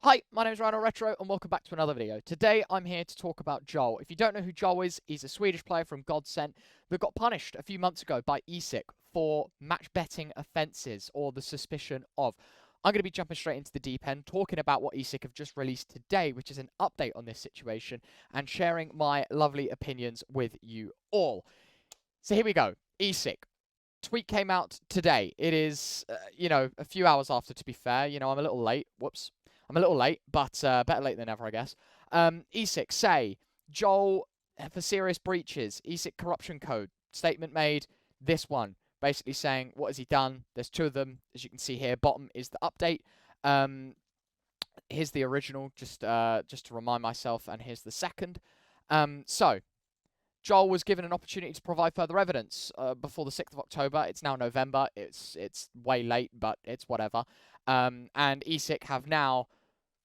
Hi, my name is Rhino Retro, and welcome back to another video. Today, I'm here to talk about Joel. If you don't know who Joel is, he's a Swedish player from Godsent that got punished a few months ago by ESIC for match betting offences, or the suspicion of. I'm going to be jumping straight into the deep end, talking about what ESIC have just released today, which is an update on this situation, and sharing my lovely opinions with you all. So here we go. ESIC. Tweet came out today. It is, a few hours after, to be fair. I'm a little late. Whoops. I'm a little late, but better late than never, I guess. ESIC say, Joel for serious breaches. ESIC corruption code. Statement made. This one. Basically saying, what has he done? There's two of them, as you can see here. Bottom is the update. Here's the original, just to remind myself, and here's the second. So, Joel was given an opportunity to provide further evidence before the 6th of October. It's now November. It's way late, but it's whatever. And ESIC have now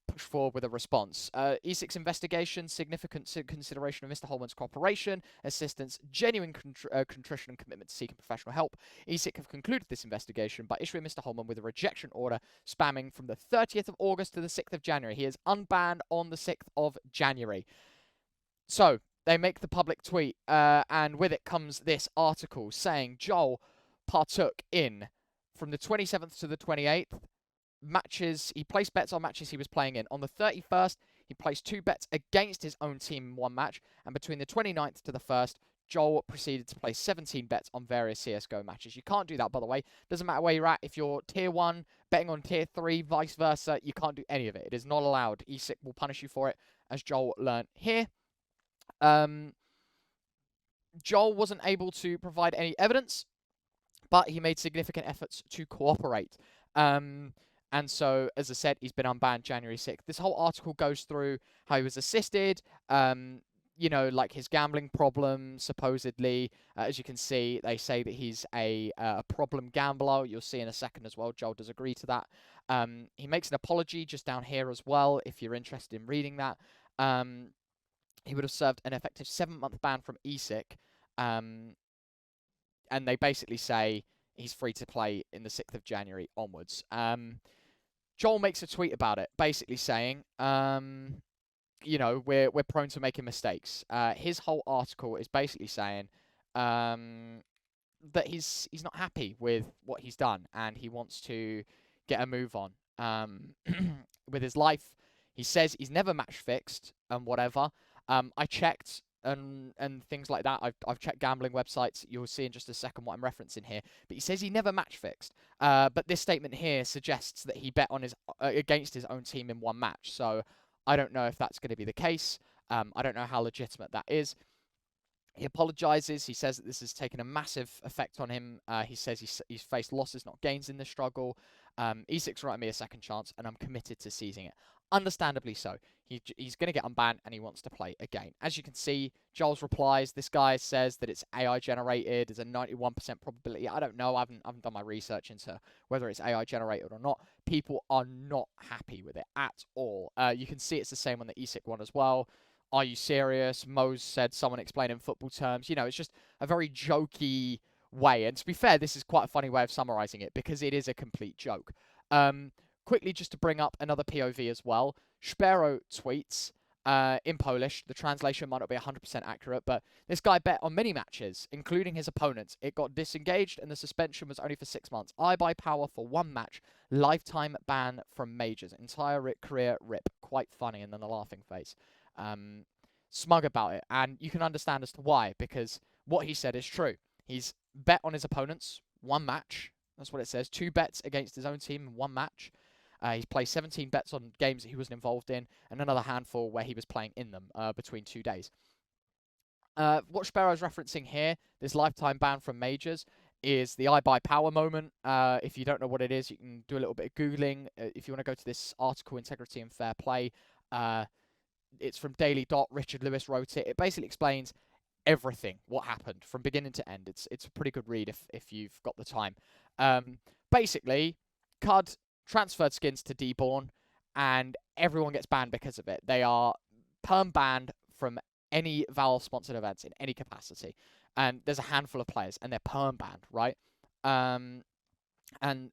pushed forward with a response. ESIC's investigation, significant consideration of Mr. Holman's cooperation, assistance, genuine contrition and commitment to seeking professional help. ESIC have concluded this investigation by issuing Mr. Holman with a rejection order spanning from the 30th of August to the 6th of January. He is unbanned on the 6th of January. So, they make the public tweet, and with it comes this article saying Joel partook in, from the 27th to the 28th, matches. He placed bets on matches he was playing in. On the 31st, he placed 2 bets against his own team in one match, and between the 29th to the 1st, Joel proceeded to place 17 bets on various CSGO matches. You can't do that, by the way. Doesn't matter where you're at. If you're Tier 1, betting on Tier 3, vice versa, you can't do any of it. It is not allowed. ESIC will punish you for it, as Joel learned here. Joel wasn't able to provide any evidence, but he made significant efforts to cooperate. And so, as I said, he's been unbanned January 6th. This whole article goes through how he was assisted, like his gambling problem, supposedly. As you can see, they say that he's a problem gambler. You'll see in a second as well. Joel does agree to that. He makes an apology just down here as well, if you're interested in reading that. He would have served an effective 7-month ban from ESIC, and they basically say he's free to play in the 6th of January onwards. Joel makes a tweet about it, basically saying, we're prone to making mistakes. His whole article is basically saying that he's not happy with what he's done, and he wants to get a move on with his life. He says he's never match fixed and whatever. I checked and things like that. I've checked gambling websites. You'll see in just a second what I'm referencing here. But he says he never match fixed. But this statement here suggests that he bet on his against his own team in one match. So I don't know if that's going to be the case. I don't know how legitimate that is. He apologizes. He says that this has taken a massive effect on him. He says he's faced losses, not gains in this struggle. ESIC's writing me a second chance, and I'm committed to seizing it. Understandably so. He's going to get unbanned, and he wants to play again. As you can see, Joel's replies, this guy says that it's AI generated. There's a 91% probability. I don't know. I haven't done my research into whether it's AI generated or not. People are not happy with it at all. You can see it's the same on the ESIC one as well. Are you serious? Mose said someone explained in football terms. It's just a very jokey way. And to be fair, this is quite a funny way of summarizing it because it is a complete joke. Quickly, just to bring up another POV as well. Szpero tweets in Polish. The translation might not be 100% accurate, but this guy bet on many matches, including his opponents. It got disengaged, and the suspension was only for 6 months. I buy power for 1 match. Lifetime ban from majors. Entire career rip. Quite funny, and then a laughing face. Smug about it, and you can understand as to why, because what he said is true. He's bet on his opponents 1 match. That's what it says. 2 bets against his own team in 1 match. He's placed 17 bets on games that he wasn't involved in, and another handful where he was playing in them between 2 days. What Sparrow's referencing here, this lifetime ban from majors, is the I buy power moment. If you don't know what it is, you can do a little bit of Googling. If you want to go to this article, Integrity and Fair Play, it's from Daily Dot. Richard Lewis wrote it. It basically explains everything, what happened from beginning to end. It's a pretty good read if you've got the time. Basically, CUD transferred skins to Deborn, and everyone gets banned because of it. They are perm banned from any Valve-sponsored events in any capacity. And there's a handful of players, and they're perm banned, right? And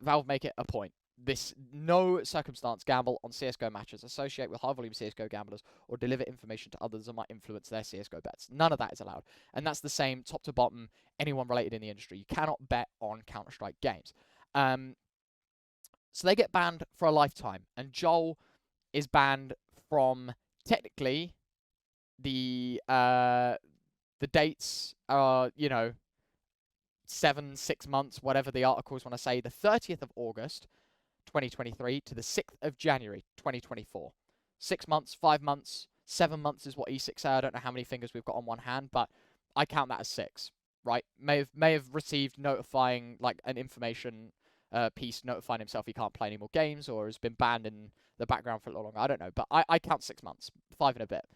Valve make it a point this no circumstance gamble on CSGO matches, associate with high-volume CSGO gamblers, or deliver information to others that might influence their CSGO bets. None of that is allowed. And that's the same top to bottom, anyone related in the industry. You cannot bet on Counter-Strike games. So they get banned for a lifetime. And Joel is banned from, technically, the dates are, 6 months, whatever the articles want to say, the 30th of August, 2023 to the 6th of January, 2024. 6 months, 5 months, 7 months is what ESIC say. I don't know how many fingers we've got on one hand, but I count that as 6, right? May have received notifying, like, an information piece notifying himself he can't play any more games, or has been banned in the background for a little longer. I don't know, but I count 6 months, 5 and a bit.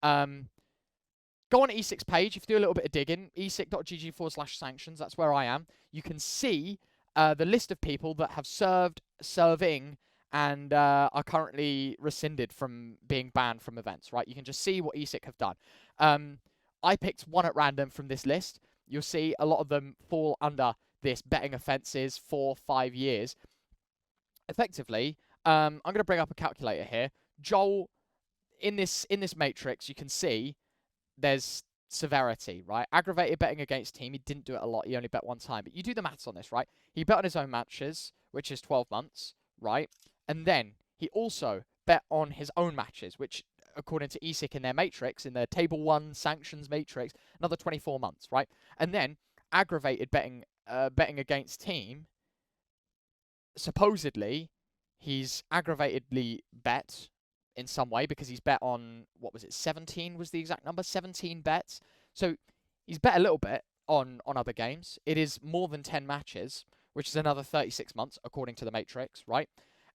Go on ESIC's page. If you do a little bit of digging, esic.gg/sanctions, that's where I am. You can see the list of people that have serving, and are currently rescinded from being banned from events, right? You can just see what ESIC have done. I picked one at random from this list. You'll see a lot of them fall under this betting offences 4-5 years. Effectively, I'm going to bring up a calculator here. Joel, in this matrix, you can see there's severity, right? Aggravated betting against team. He didn't do it a lot. He only bet one time. But you do the maths on this, right? He bet on his own matches, which is 12 months, right? And then he also bet on his own matches, which, according to ESIC in their matrix, in their Table 1 sanctions matrix, another 24 months, right? And then aggravated betting against team, supposedly, he's aggravatedly bet in some way, because he's bet on, what was it, 17 was the exact number, 17 bets. So he's bet a little bit on other games. It is more than 10 matches, which is another 36 months, according to the Matrix, right?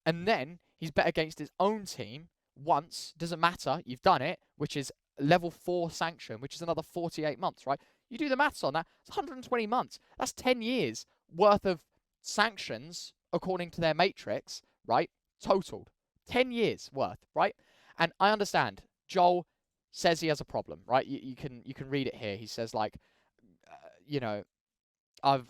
And then he's bet against his own team once, doesn't matter, you've done it, which is level 4 sanction, which is another 48 months, right? You do the maths on that, it's 120 months. That's 10 years worth of sanctions, according to their Matrix, right? Totaled. 10 years worth, right? And I understand Joel says he has a problem, right? You can read it here. He says, like, I've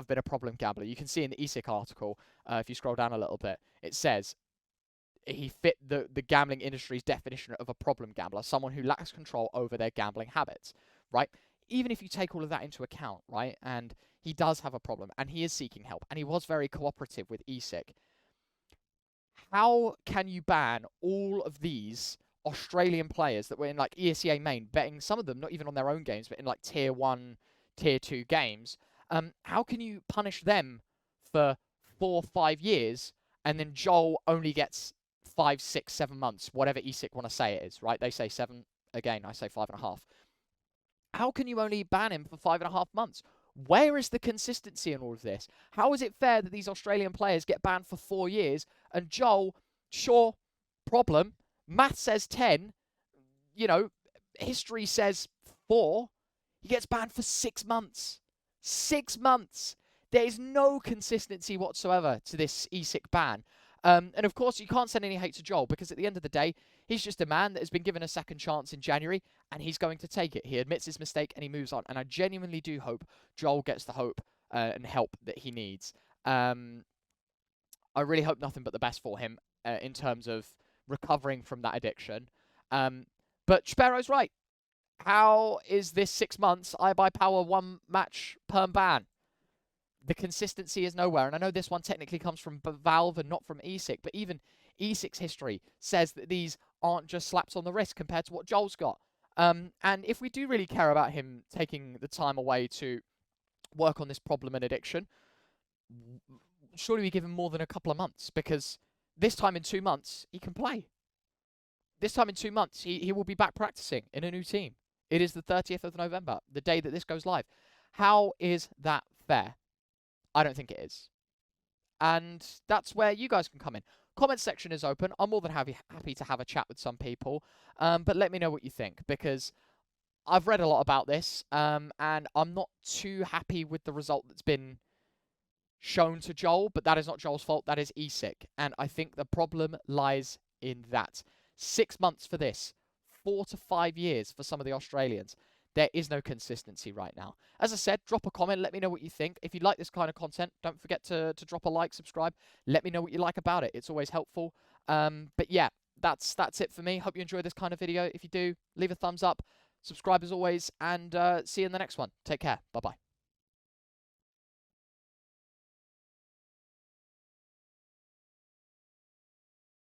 been a problem gambler. You can see in the ESIC article, if you scroll down a little bit, it says he fit the gambling industry's definition of a problem gambler, someone who lacks control over their gambling habits, right? Even if you take all of that into account, right, and he does have a problem, and he is seeking help, and he was very cooperative with ESIC, how can you ban all of these Australian players that were in, like, ESEA main, betting, some of them not even on their own games, but in, like, Tier 1, Tier 2 games? How can you punish them for 4-5 years, and then Joel only gets 5, 6, 7 months, whatever ESIC want to say it is, right? They say 7, again, I say 5.5. How can you only ban him for 5.5 months? Where is the consistency in all of this? How is it fair that these Australian players get banned for 4 years, and Joel, sure, problem, math says 10, history says 4, he gets banned for 6 months. 6 months! There is no consistency whatsoever to this ESIC ban. And of course, you can't send any hate to Joel, because at the end of the day, he's just a man that has been given a second chance in January, and he's going to take it. He admits his mistake, and he moves on. And I genuinely do hope Joel gets the hope and help that he needs. I really hope nothing but the best for him in terms of recovering from that addiction. But Sparrow's right. How is this 6 months I buy power 1 match perm ban? The consistency is nowhere. And I know this one technically comes from Valve and not from ESIC, but even ESIC's history says that these aren't just slaps on the wrist compared to what Joel's got. And if we do really care about him taking the time away to work on this problem and addiction, surely we give him more than a couple of months, because this time in 2 months, he can play. This time in 2 months, he will be back practicing in a new team. It is the 30th of November, the day that this goes live. How is that fair? I don't think it is. And that's where you guys can come in. Comment section is open. I'm more than happy to have a chat with some people. But let me know what you think, because I've read a lot about this, and I'm not too happy with the result that's been shown to Joel, but that is not Joel's fault. That is ESIC. And I think the problem lies in that. 6 months for this. 4 to 5 years for some of the Australians. There is no consistency right now. As I said, drop a comment. Let me know what you think. If you like this kind of content, don't forget to drop a like, subscribe. Let me know what you like about it. It's always helpful. But yeah, that's it for me. Hope you enjoyed this kind of video. If you do, leave a thumbs up. Subscribe as always, and see you in the next one. Take care. Bye-bye.